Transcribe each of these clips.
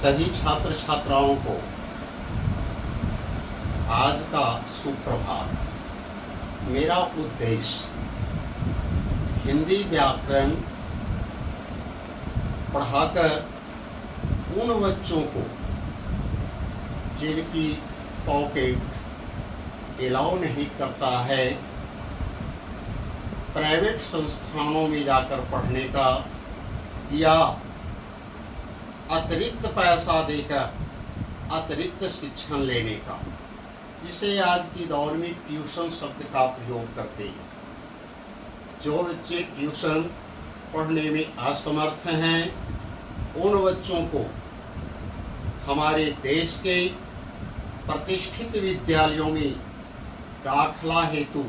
सभी छात्र छात्राओं को आज का सुप्रभात। मेरा उद्देश्य हिंदी व्याकरण पढ़ाकर उन बच्चों को जिनकी पॉकेट एलाउ नहीं करता है प्राइवेट संस्थानों में जाकर पढ़ने का या अतिरिक्त पैसा देकर अतिरिक्त शिक्षण लेने का, जिसे आज की दौर में ट्यूशन शब्द का प्रयोग करते हैं। जो बच्चे ट्यूशन पढ़ने में असमर्थ हैं उन बच्चों को हमारे देश के प्रतिष्ठित विद्यालयों में दाखला हेतु,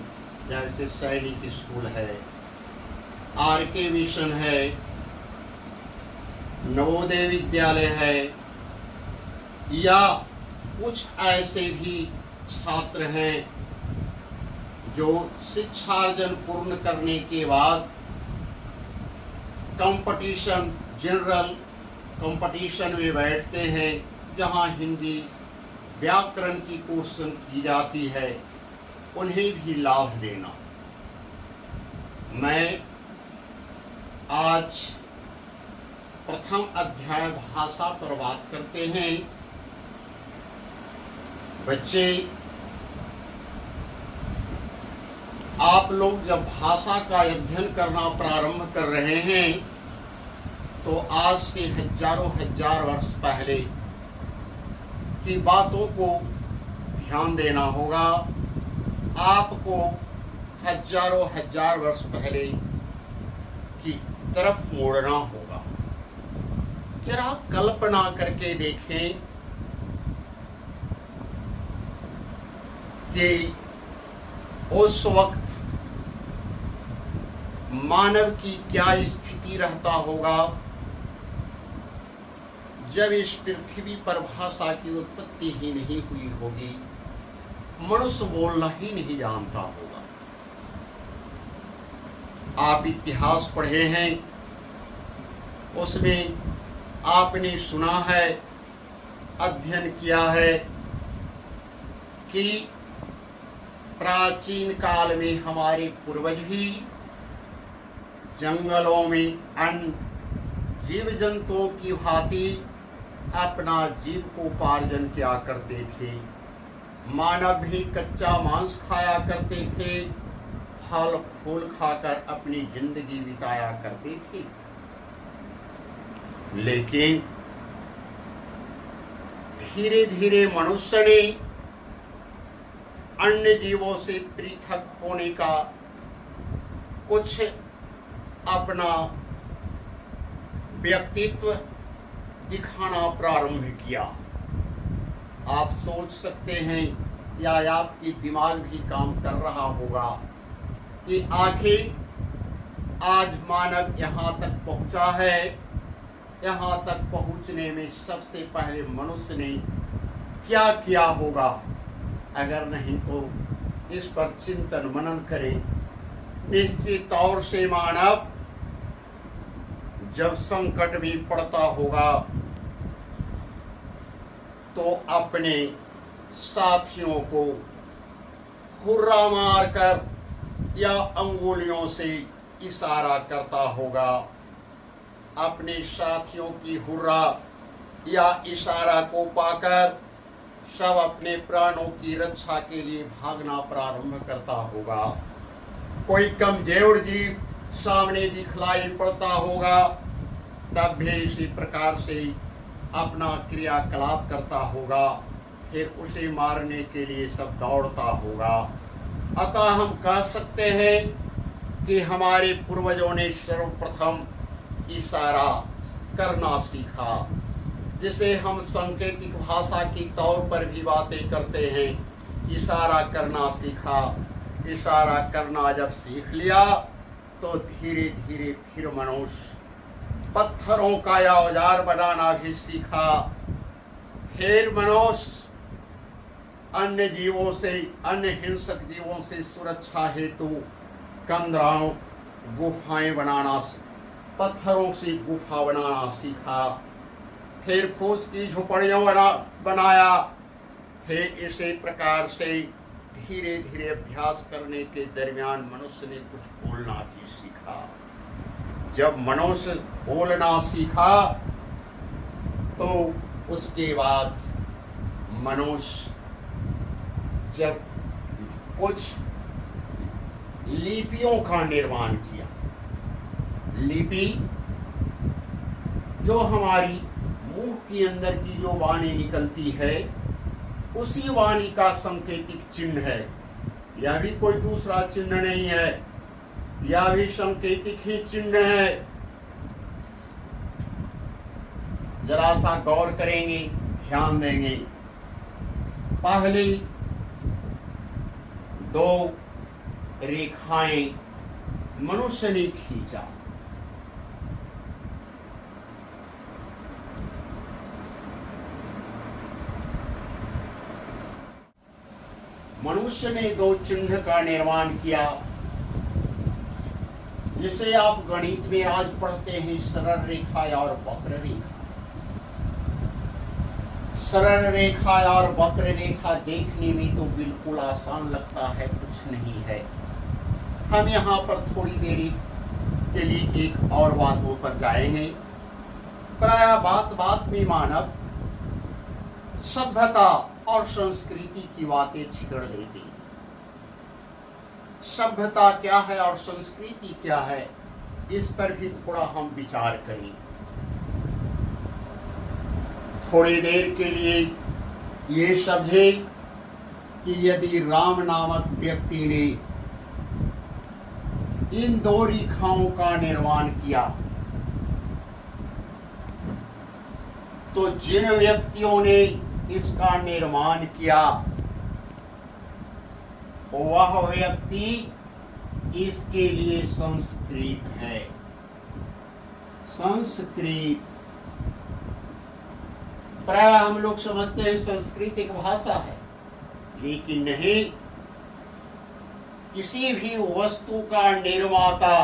जैसे सैनिक स्कूल है, आर.के. मिशन है, नवोदय विद्यालय है, या कुछ ऐसे भी छात्र हैं जो शिक्षार्जन पूर्ण करने के बाद कंपटीशन, जनरल कंपटीशन में बैठते हैं, जहां हिंदी व्याकरण की क्वेश्चन की जाती है, उन्हें भी लाभ देना। मैं आज प्रथम अध्याय भाषा पर बात करते हैं। बच्चे, आप लोग जब भाषा का अध्ययन करना प्रारंभ कर रहे हैं तो आज से हजारों हजार वर्ष पहले की बातों को ध्यान देना होगा। आपको हजारों हजार वर्ष पहले की तरफ मोड़ना होगा। जरा कल्पना करके देखें कि उस वक्त मानव की क्या स्थिति रहता होगा जब इस पृथ्वी पर भाषा की उत्पत्ति ही नहीं हुई होगी, मनुष्य बोलना ही नहीं जानता होगा। आप इतिहास पढ़े हैं, उसमें आपने सुना है, अध्ययन किया है कि प्राचीन काल में हमारे पूर्वज भी जंगलों में अन्य जीव जंतुओं की भांति अपना जीविकोपार्जन किया करते थे। मानव भी कच्चा मांस खाया करते थे, फल फूल खाकर अपनी जिंदगी बिताया करते थे। लेकिन धीरे धीरे मनुष्य ने अन्य जीवों से पृथक होने का कुछ अपना व्यक्तित्व दिखाना प्रारंभ किया। आप सोच सकते हैं या आपकी दिमाग भी काम कर रहा होगा कि आखिर आज मानव यहाँ तक पहुँचा है। यहाँ तक पहुँचने में सबसे पहले मनुष्य ने क्या किया होगा? अगर नहीं तो इस पर चिंतन मनन करें। निश्चित तौर से मानव जब संकट में पड़ता होगा तो अपने साथियों को हुर्रा मारकर या अंगुलियों से इशारा करता होगा। अपने साथियों की हुर्रा या इशारा को पाकर सब अपने प्राणों की रक्षा के लिए भागना प्रारंभ करता होगा। कोई कमजोर जीव सामने दिखलाई पड़ता होगा, तब भी इसी प्रकार से अपना क्रियाकलाप करता होगा, फिर उसे मारने के लिए सब दौड़ता होगा। अतः हम कह सकते हैं कि हमारे पूर्वजों ने सर्वप्रथम इशारा करना सीखा, जिसे हम सांकेतिक भाषा की तौर पर भी बातें करते हैं। इशारा करना सीखा। इशारा करना जब सीख लिया तो धीरे धीरे फिर मनुष्य पत्थरों का औजार बनाना भी सीखा। फिर मनुष्य अन्य जीवों से, अन्य हिंसक जीवों से सुरक्षा हेतु कंदराओं, गुफाएं बनाना, पत्थरों से गुफा बनाना सीखा। फिर फूस की झोपड़ियाँ बनाया। फिर इसी प्रकार से धीरे धीरे अभ्यास करने के दरमियान मनुष्य ने कुछ बोलना भी सीखा। जब मनुष्य बोलना सीखा तो उसके बाद मनुष्य जब कुछ लिपियों का निर्माण किया। लिपि जो हमारी मुंह के अंदर की जो वाणी निकलती है उसी वाणी का सांकेतिक चिन्ह है। यह भी कोई दूसरा चिन्ह नहीं है, यह भी सांकेतिक ही चिन्ह है। जरा सा गौर करेंगे, ध्यान देंगे। पहली दो रेखाएं मनुष्य ने खींचा। मनुष्य ने दो चिन्ह का निर्माण किया, जिसे आप गणित में आज पढ़ते हैं सरल रेखा और वक्र रेखा। सरल रेखा और वक्र रेखा देखने में तो बिल्कुल आसान लगता है, कुछ नहीं है। हम यहाँ पर थोड़ी देरी के लिए एक और बातों पर जाएंगे। प्रायः बात बात में मानव सभ्यता और संस्कृति की बातें छिड़ देते हैं। सभ्यता क्या है और संस्कृति क्या है, इस पर भी थोड़ा हम विचार करें। थोड़ी देर के लिए ये समझे कि यदि राम नामक व्यक्ति ने इन दो रेखाओं का निर्माण किया तो जिन व्यक्तियों ने इसका निर्माण किया वह व्यक्ति इसके लिए संस्कृत है। संस्कृत प्राय हम लोग समझते हैं संस्कृत एक भाषा है, लेकिन नहीं। किसी भी वस्तु का निर्माता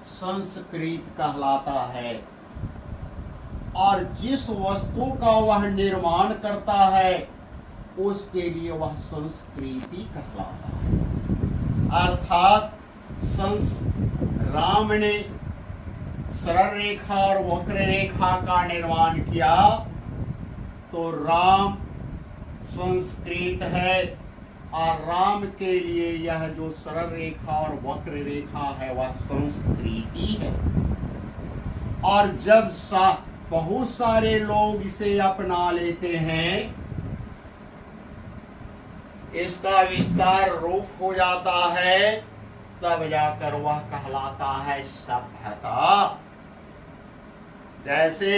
संस्कृत कहलाता है और जिस वस्तु का वह निर्माण करता है उसके लिए वह संस्कृति कहलाता है। अर्थात राम ने सरल रेखा और वक्र रेखा का निर्माण किया तो राम संस्कृत है और राम के लिए यह जो सरल रेखा और वक्र रेखा है वह संस्कृति है। और जब बहुत सारे लोग इसे अपना लेते हैं, इसका विस्तार रूप हो जाता है, तब जाकर वह कहलाता है सभ्यता। जैसे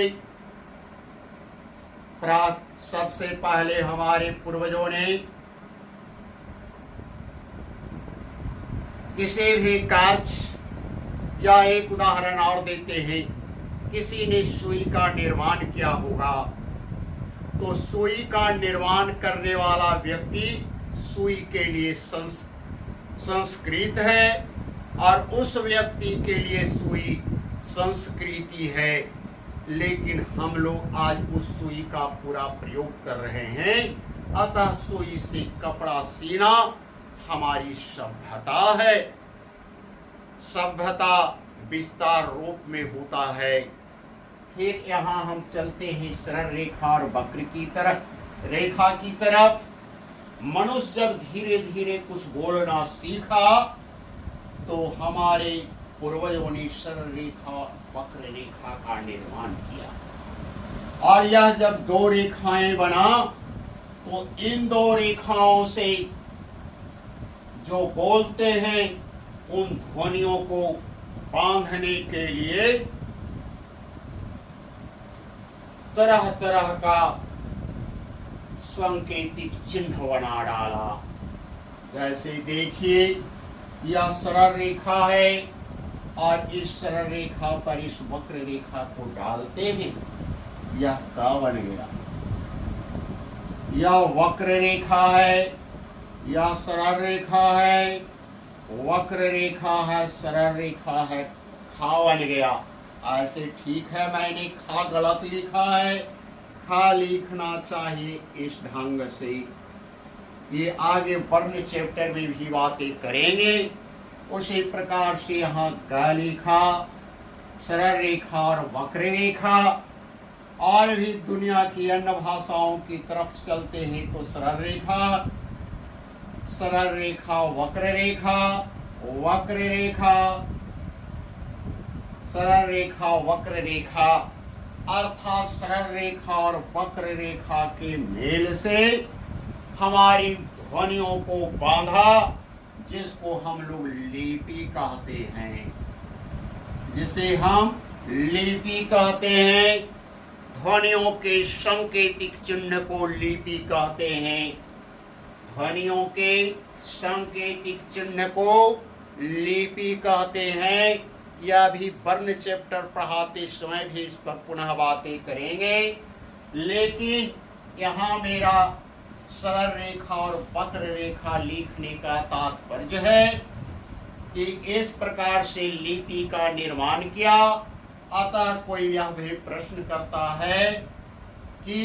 सबसे पहले हमारे पूर्वजों ने किसी भी कार्य या एक उदाहरण और देते हैं, किसी ने सुई का निर्माण किया होगा तो सुई का निर्माण करने वाला व्यक्ति सुई के लिए संस्कृत है और उस व्यक्ति के लिए सुई संस्कृति है। लेकिन हम लोग आज उस सुई का पूरा प्रयोग कर रहे हैं, अतः सुई से कपड़ा सीना हमारी सभ्यता है। सभ्यता विस्तार रूप में होता है। फिर यहाँ हम चलते हैं सरल रेखा और वक्र की तरफ। रेखा की तरफ मनुष्य जब धीरे धीरे कुछ बोलना सीखा तो हमारे पूर्वजों ने सरल रेखा वक्र रेखा का निर्माण किया और यह जब दो रेखाएं बना तो इन दो रेखाओं से जो बोलते हैं उन ध्वनियों को बांधने के लिए तरह तरह का सांकेतिक चिन्ह बना डाला। जैसे देखिए यह सरल रेखा है और इस सरल रेखा पर इस वक्र रेखा को डालते हैं, यह का बन गया। यह वक्र रेखा है, यह सरल रेखा है, वक्र रेखा है, सरल रेखा है, खा बन गया। ऐसे ठीक है, मैंने खा गलत लिखा है, खा लिखना चाहिए इस ढंग से। ये आगे वर्ण चैप्टर में भी बातें करेंगे। उसी प्रकार से यहाँ ग लिखा, सरल रेखा और वक्र रेखा। और भी दुनिया की अन्य भाषाओं की तरफ चलते हैं तो सरल रेखा, वक्र रेखा, वक्र रेखा, सरल रेखा, वक्र रेखा, अर्थात सरल रेखा और वक्र रेखा के मेल से हमारी ध्वनियों को बांधा, जिसको हम लोग लिपि कहते हैं, जिसे हम लिपि कहते हैं। ध्वनियों के सांकेतिक चिन्ह को लिपि कहते हैं। ध्वनियों के सांकेतिक चिन्ह को लिपि कहते हैं। यह भी वर्ण चैप्टर पढ़ाते समय भी इस पर पुनः बातें करेंगे। लेकिन यहाँ मेरा सरल रेखा और वक्र रेखा लिखने का तात्पर्य है कि इस प्रकार से लिपि का निर्माण किया। अतः कोई यह भी प्रश्न करता है कि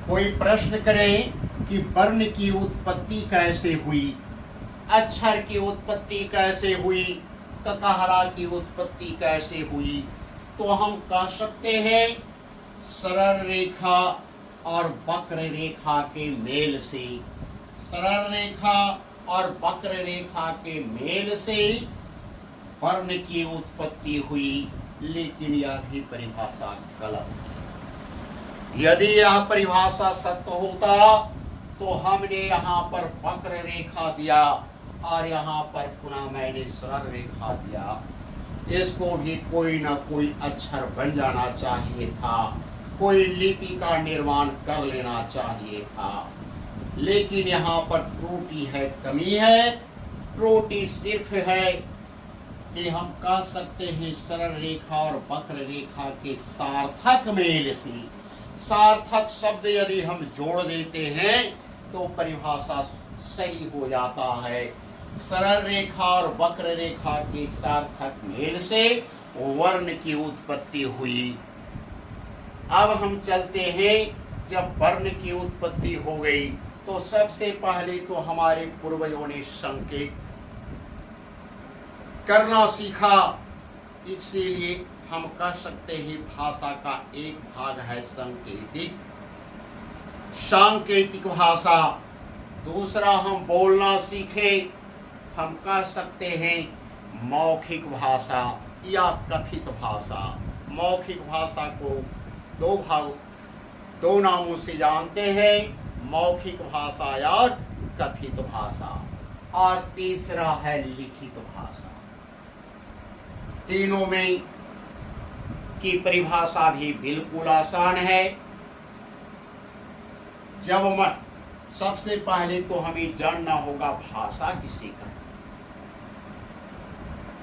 कोई प्रश्न करे कि वर्ण की उत्पत्ति कैसे हुई, अक्षर की उत्पत्ति कैसे हुई, ककहरा की उत्पत्ति कैसे हुई, तो हम कह सकते हैं सरल रेखा और वक्र रेखा के मेल से। सरल रेखा और वक्र रेखा के मेल से वर्ण की उत्पत्ति हुई। लेकिन यह भी परिभाषा गलत है। यदि यह परिभाषा सत्य होता तो हमने यहाँ पर वक्र रेखा दिया और यहाँ पर पुनः मैंने सरल रेखा दिया। इसको भी कोई ना कोई अक्षर बन जाना चाहिए था, कोई लिपि का निर्माण कर लेना चाहिए था। लेकिन यहाँ पर त्रुटि है, कमी है। त्रुटि सिर्फ है कि हम कह सकते हैं सरल रेखा और वक्र रेखा के सार्थक मेल से। सार्थक शब्द यदि हम जोड़ देते हैं तो परिभाषा सही हो जाता है। सरल रेखा और वक्र रेखा के सार्थक मेल से वर्ण की उत्पत्ति हुई। अब हम चलते हैं, जब वर्ण की उत्पत्ति हो गई तो सबसे पहले तो हमारे पूर्वजों ने संकेत करना सीखा। इसीलिए हम कह सकते हैं भाषा का एक भाग है सांकेतिक भाषा। दूसरा हम बोलना सीखे, हम कह सकते हैं मौखिक भाषा या कथित भाषा। मौखिक भाषा को दो नामों से जानते हैं, मौखिक भाषा या कथित भाषा। और तीसरा है लिखित भाषा। तीनों में की परिभाषा भी बिल्कुल आसान है। सबसे पहले तो हमें जानना होगा भाषा किसे कहते हैं।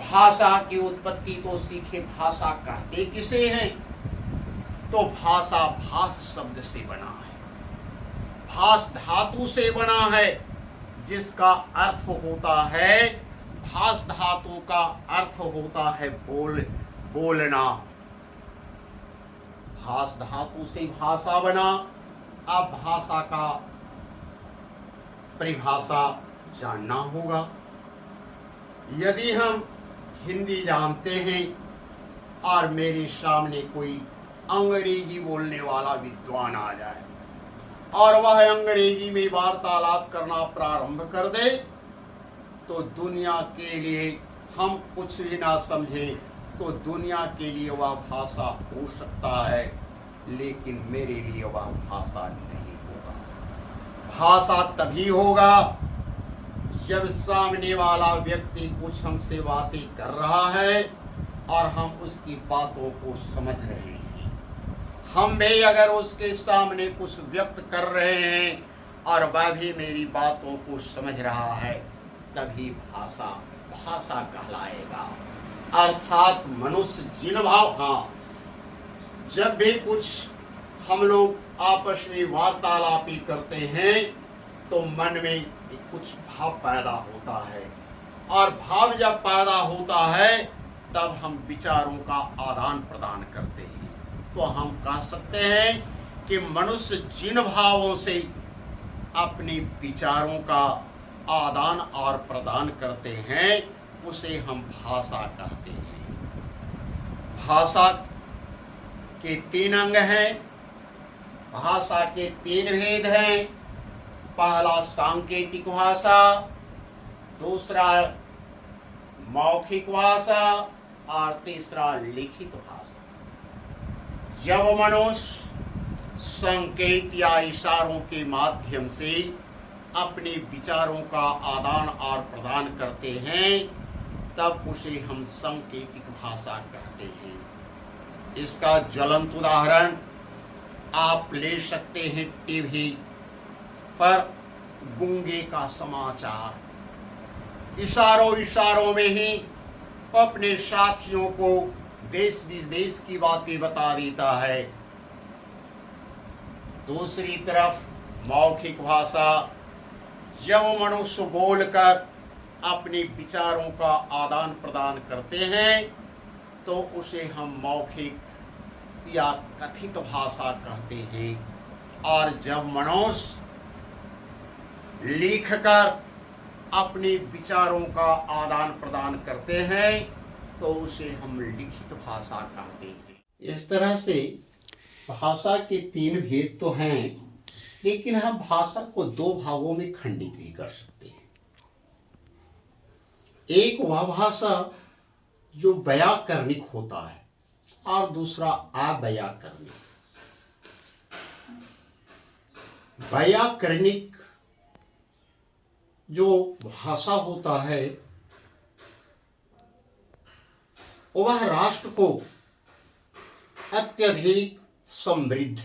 भाषा की उत्पत्ति तो सीखे, भाषा कहते किसे हैं? तो भाषा भाष शब्द से बना है, भाष धातु से बना है, जिसका अर्थ होता है, भाष धातु का अर्थ होता है बोलना। भाष धातु से भाषा बना। अब भाषा का परिभाषा जानना होगा। यदि हम हिंदी जानते हैं और मेरे सामने कोई अंग्रेजी बोलने वाला विद्वान आ जाए और वह अंग्रेजी में वार्तालाप करना प्रारंभ कर दे, तो दुनिया के लिए हम कुछ भी ना समझें तो दुनिया के लिए वह भाषा हो सकता है, लेकिन मेरे लिए वह भाषा नहीं होगा। भाषा तभी होगा जब सामने वाला व्यक्ति कुछ हमसे बातें कर रहा है और हम उसकी बातों को समझ रहे हैं। हम भी अगर उसके सामने कुछ व्यक्त कर रहे हैं और वह भी मेरी बातों को समझ रहा है, तभी भाषा कहलाएगा। अर्थात मनुष्य जिन भाव, जब भी कुछ हम लोग आपस में वार्तालापी करते हैं तो मन में कुछ भाव पैदा होता है। और भाव जब पैदा होता है तब हम विचारों का आदान प्रदान करते हैं। तो हम कह सकते हैं कि मनुष्य जिन भावों से अपने विचारों का आदान और प्रदान करते हैं उसे हम भाषा कहते हैं। भाषा के 3 अंग हैं, भाषा के 3 भेद हैं। पहला सांकेतिक भाषा, दूसरा मौखिक भाषा और तीसरा लिखित भाषा। जब मनुष्य संकेत या इशारों के माध्यम से अपने विचारों का आदान और प्रदान करते हैं तब उसे हम सांकेतिक भाषा कहते हैं। इसका ज्वलंत उदाहरण आप ले सकते हैं टीवी पर गूंगे का समाचार। इशारों में ही अपने साथियों को देश विदेश की बातें बता देता है। दूसरी तरफ मौखिक भाषा, जब मनुष्य बोलकर अपने विचारों का आदान प्रदान करते हैं तो उसे हम मौखिक या कथित भाषा कहते हैं। और जब मनुष्य लिखकर अपने विचारों का आदान प्रदान करते हैं तो उसे हम लिखित भाषा कहते हैं। इस तरह से भाषा के 3 भेद तो हैं, लेकिन हम भाषा को 2 भागों में खंडित भी कर सकते हैं। एक वह भाषा जो व्याकरणिक होता है और दूसरा अव्याकरणिक। व्याकरणिक जो भाषा होता है वह राष्ट्र को अत्यधिक समृद्ध,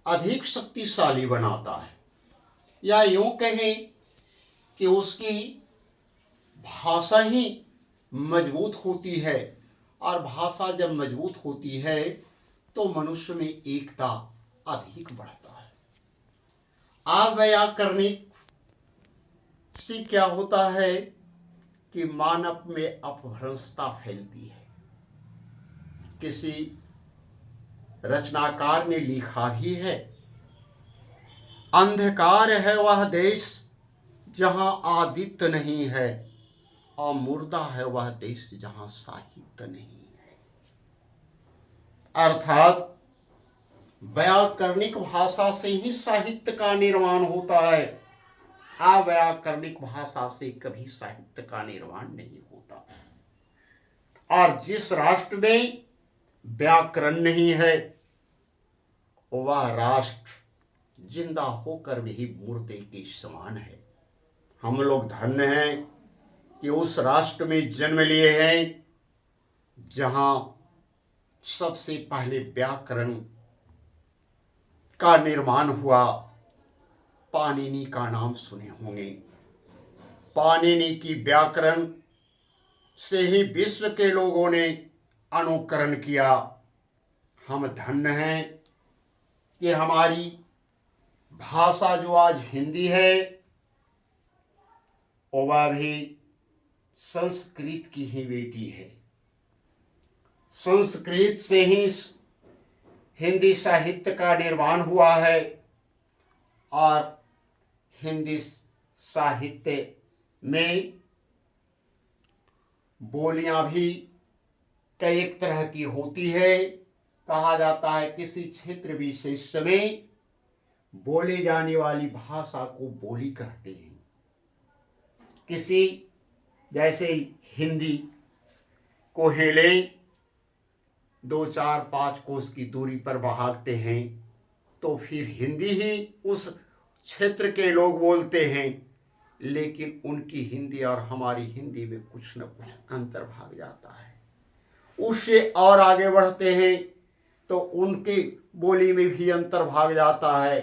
अधिक शक्तिशाली बनाता है, या यूं कहें कि उसकी भाषा ही मजबूत होती है। और भाषा जब मजबूत होती है तो मनुष्य में एकता अधिक बढ़ता है। अव्याकरणिक से क्या होता है कि मानव में अपभ्रंशता फैलती है। किसी रचनाकार ने लिखा भी है, अंधकार है वह देश जहां आदित्य नहीं है, और मुर्दा है वह देश जहां साहित्य नहीं है। अर्थात व्याकरणिक भाषा से ही साहित्य का निर्माण होता है, अव्याकरणिक भाषा से कभी साहित्य का निर्माण नहीं होता। और जिस राष्ट्र में व्याकरण नहीं है वह राष्ट्र जिंदा होकर भी मुर्दे के समान है। हम लोग धन्य हैं कि उस राष्ट्र में जन्म लिए हैं जहां सबसे पहले व्याकरण का निर्माण हुआ। पाणिनि का नाम सुने होंगे। पाणिनि की व्याकरण से ही विश्व के लोगों ने अनुकरण किया। हम धन्य हैं कि हमारी भाषा जो आज हिंदी है वह भी संस्कृत की ही बेटी है। संस्कृत से ही हिंदी साहित्य का निर्माण हुआ है और हिंदी साहित्य में बोलियां भी कई एक तरह की होती है। कहा जाता है किसी क्षेत्र विशेष में बोले जाने वाली भाषा को बोली कहते हैं। किसी जैसे हिंदी को हिले 2, 4, 5 कोस की दूरी पर भागते हैं तो फिर हिंदी ही उस क्षेत्र के लोग बोलते हैं, लेकिन उनकी हिंदी और हमारी हिंदी में कुछ न कुछ अंतर भाग जाता है। उससे और आगे बढ़ते हैं तो उनकी बोली में भी अंतर भाग जाता है।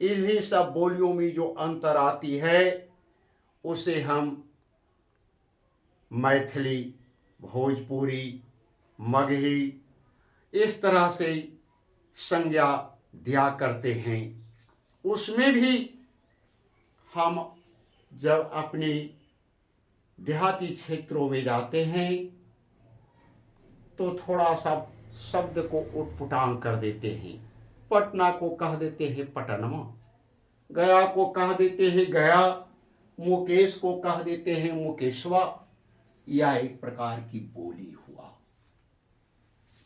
इन्हीं सब बोलियों में जो अंतर आती है उसे हम मैथिली, भोजपुरी, मगही इस तरह से संज्ञा दिया करते हैं। उसमें भी हम जब अपनी देहाती क्षेत्रों में जाते हैं तो थोड़ा सा शब्द को उटपुटांग कर देते हैं। पटना को कह देते हैं पटनमा, गया को कह देते हैं गया, मुकेश को कह देते हैं मुकेशवा। यह एक प्रकार की बोली हुआ।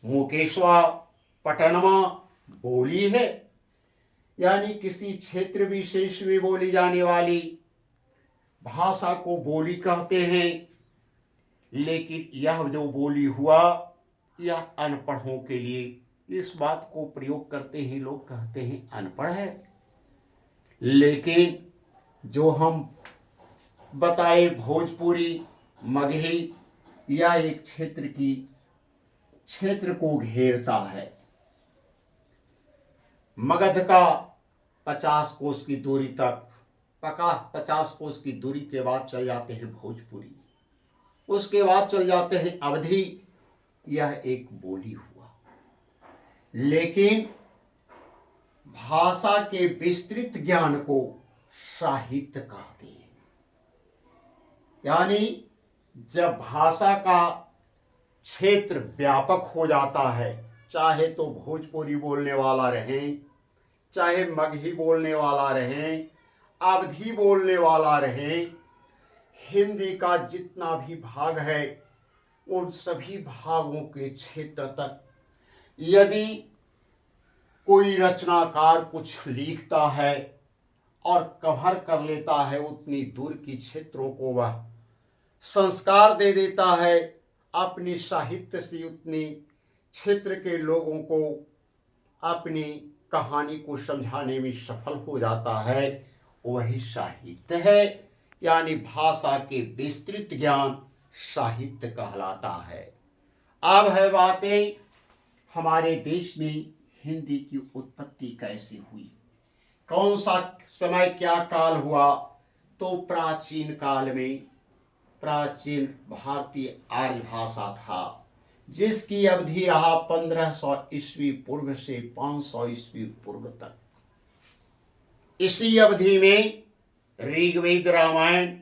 मुकेशवा पटनमा बोली है, यानी किसी क्षेत्र विशेष में बोली जाने वाली भाषा को बोली कहते हैं। लेकिन यह जो बोली हुआ, यह अनपढ़ों के लिए इस बात को प्रयोग करते हैं, लोग कहते हैं अनपढ़ है। लेकिन जो हम बताए भोजपुरी, मगही, यह एक क्षेत्र को घेरता है। मगध का 50 कोस की दूरी तक, 50 कोस की दूरी के बाद चल जाते हैं भोजपुरी, उसके बाद चल जाते हैं अवधी। यह एक बोली हुआ। लेकिन भाषा के विस्तृत ज्ञान को साहित्य कहते हैं। यानी जब भाषा का क्षेत्र व्यापक हो जाता है, चाहे तो भोजपुरी बोलने वाला रहे, चाहे मगही बोलने वाला रहे, अवधी बोलने वाला रहे, हिंदी का जितना भी भाग है उन सभी भागों के क्षेत्र तक यदि कोई रचनाकार कुछ लिखता है और कवर कर लेता है, उतनी दूर की क्षेत्रों को वह संस्कार दे देता है, अपनी साहित्य से उतनी क्षेत्र के लोगों को अपनी कहानी को समझाने में सफल हो जाता है, वही साहित्य है। यानी भाषा के विस्तृत ज्ञान साहित्य कहलाता है। अब है बातें हमारे देश में हिंदी की उत्पत्ति कैसे हुई, कौन सा समय क्या काल हुआ। तो प्राचीन काल में प्राचीन भारतीय आर्य भाषा था, जिसकी अवधि रहा 1500 ईस्वी पूर्व से 500 ईस्वी पूर्व तक। इसी अवधि में ऋग्वेद, रामायण,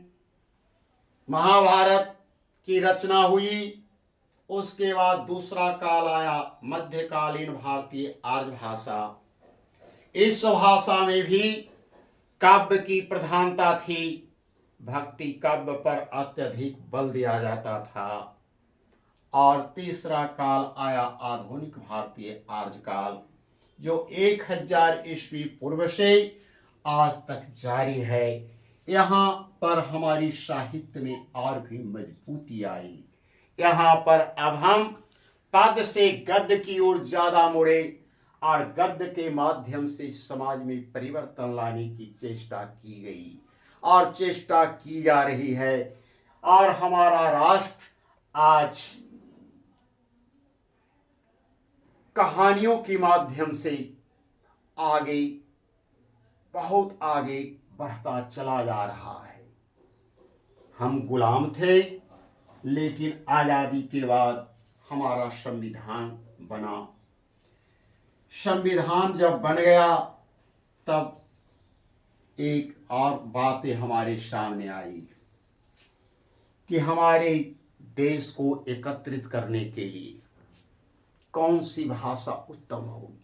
महाभारत की रचना हुई। उसके बाद दूसरा काल आया मध्यकालीन भारतीय आर्य भाषा। इस भाषा में भी काव्य की प्रधानता थी, भक्ति काव्य पर अत्यधिक बल दिया जाता था। और तीसरा काल आया आधुनिक भारतीय आर्य काल, जो 1000 ईस्वी पूर्व से आज तक जारी है। यहाँ पर हमारी साहित्य में और भी मजबूती आई। यहाँ पर अब हम पद से गद्य की ओर ज्यादा मुड़े और गद्य के माध्यम से समाज में परिवर्तन लाने की चेष्टा की गई और चेष्टा की जा रही है। और हमारा राष्ट्र आज कहानियों के माध्यम से आगे, बहुत आगे बढ़ता चला जा रहा है। हम गुलाम थे, लेकिन आज़ादी के बाद हमारा संविधान बना। संविधान जब बन गया तब एक और बातें हमारे सामने आई कि हमारे देश को एकत्रित करने के लिए कौन सी भाषा उत्तम होगी।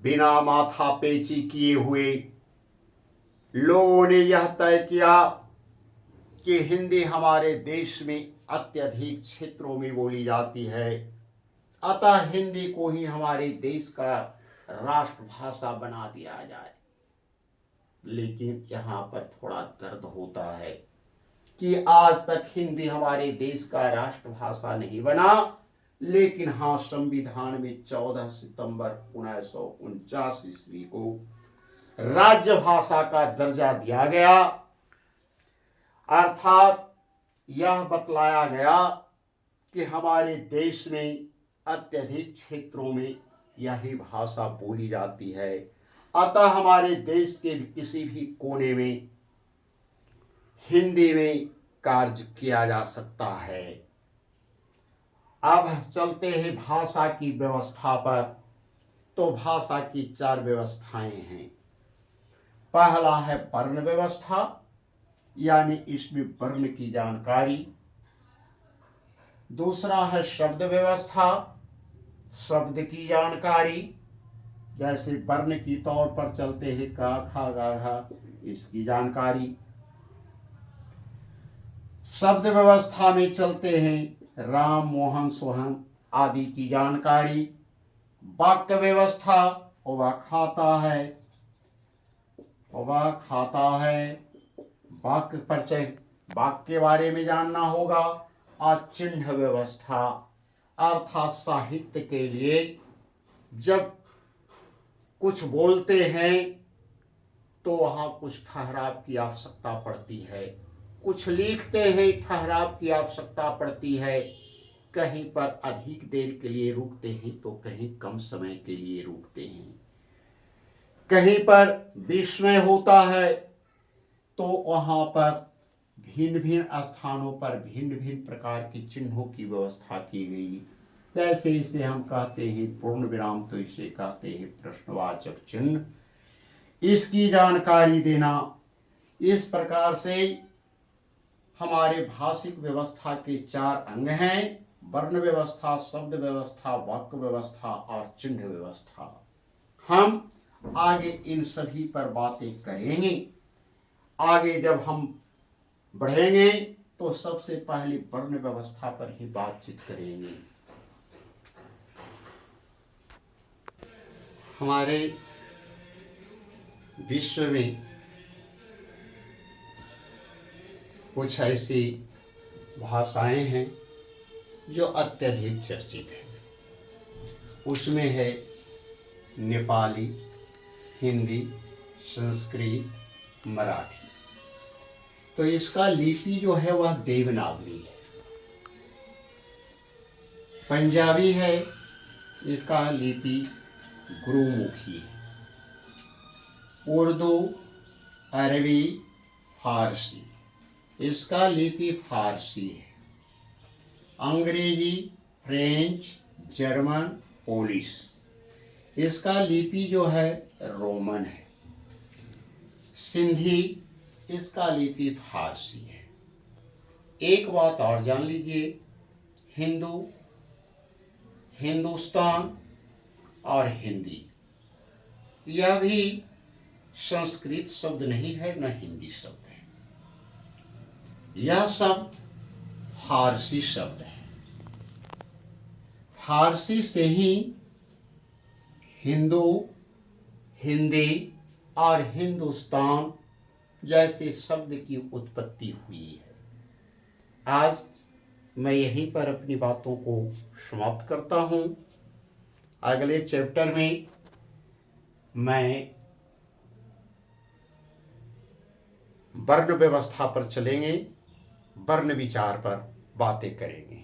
बिना माथा पेची किए हुए लोगों ने यह तय किया कि हिंदी हमारे देश में अत्यधिक क्षेत्रों में बोली जाती है, अतः हिंदी को ही हमारे देश का राष्ट्रभाषा बना दिया जाए। लेकिन यहाँ पर थोड़ा दर्द होता है कि आज तक हिंदी हमारे देश का राष्ट्रभाषा नहीं बना। लेकिन हाँ, संविधान में 14 सितंबर 1949 ईस्वी को राज्य भाषा का दर्जा दिया गया, अर्थात यह बतलाया गया कि हमारे देश में अत्यधिक क्षेत्रों में यही भाषा बोली जाती है, अतः हमारे देश के किसी भी कोने में हिंदी में कार्य किया जा सकता है। अब चलते हैं भाषा की व्यवस्था पर। तो भाषा की 4 व्यवस्थाएं हैं। पहला है वर्ण व्यवस्था, यानी इसमें वर्ण की जानकारी। दूसरा है शब्द व्यवस्था, शब्द की जानकारी, जैसे वर्ण की तौर पर चलते हैं का खा गा घा, इसकी जानकारी। शब्द व्यवस्था में चलते हैं राम मोहन सोहन आदि की जानकारी। वाक्य व्यवस्था, वह खाता है, वह खाता है, वाक्य परिचय, वाक्य के बारे में जानना होगा। और चिन्ह व्यवस्था अर्थात साहित्य के लिए जब कुछ बोलते हैं तो वहाँ कुछ ठहराव की आवश्यकता पड़ती है, कुछ लिखते हैं ठहराव की आवश्यकता पड़ती है। कहीं पर अधिक देर के लिए रुकते हैं तो कहीं कम समय के लिए रुकते हैं, कहीं पर विस्मय होता है तो वहाँ पर भिन्न भिन्न स्थानों पर भिन्न भिन्न प्रकार के चिन्हों की व्यवस्था की गई। जैसे इसे हम कहते हैं पूर्ण विराम, तो इसे कहते हैं प्रश्नवाचक चिन्ह, इसकी जानकारी देना। इस प्रकार से हमारे भाषिक व्यवस्था के 4 अंग हैं: वर्ण व्यवस्था, शब्द व्यवस्था, वाक्य व्यवस्था और चिन्ह व्यवस्था। हम आगे इन सभी पर बातें करेंगे। आगे जब हम बढ़ेंगे तो सबसे पहले वर्ण व्यवस्था पर ही बातचीत करेंगे। हमारे विश्व में कुछ ऐसी भाषाएं हैं जो अत्यधिक चर्चित हैं। उसमें है नेपाली, हिंदी, संस्कृत, मराठी। तो इसका लिपि जो है वह देवनागरी है। पंजाबी है, इसका लिपि गुरुमुखी है। उर्दू, अरबी, फारसी, इसका लिपि फारसी है। अंग्रेजी, फ्रेंच, जर्मन, पोलिश, इसका लिपि जो है रोमन है। सिंधी, इसका लिपि फारसी है। एक बात और जान लीजिए, हिंदू, हिंदुस्तान और हिंदी, यह भी संस्कृत शब्द नहीं है, न हिंदी शब्द है। यह शब्द फारसी शब्द है। फारसी से ही हिंदू, हिंदी और हिंदुस्तान जैसे शब्द की उत्पत्ति हुई है। आज मैं यहीं पर अपनी बातों को समाप्त करता हूँ। अगले चैप्टर में मैं वर्ण व्यवस्था पर चलेंगे, वर्ण विचार पर बातें करेंगे।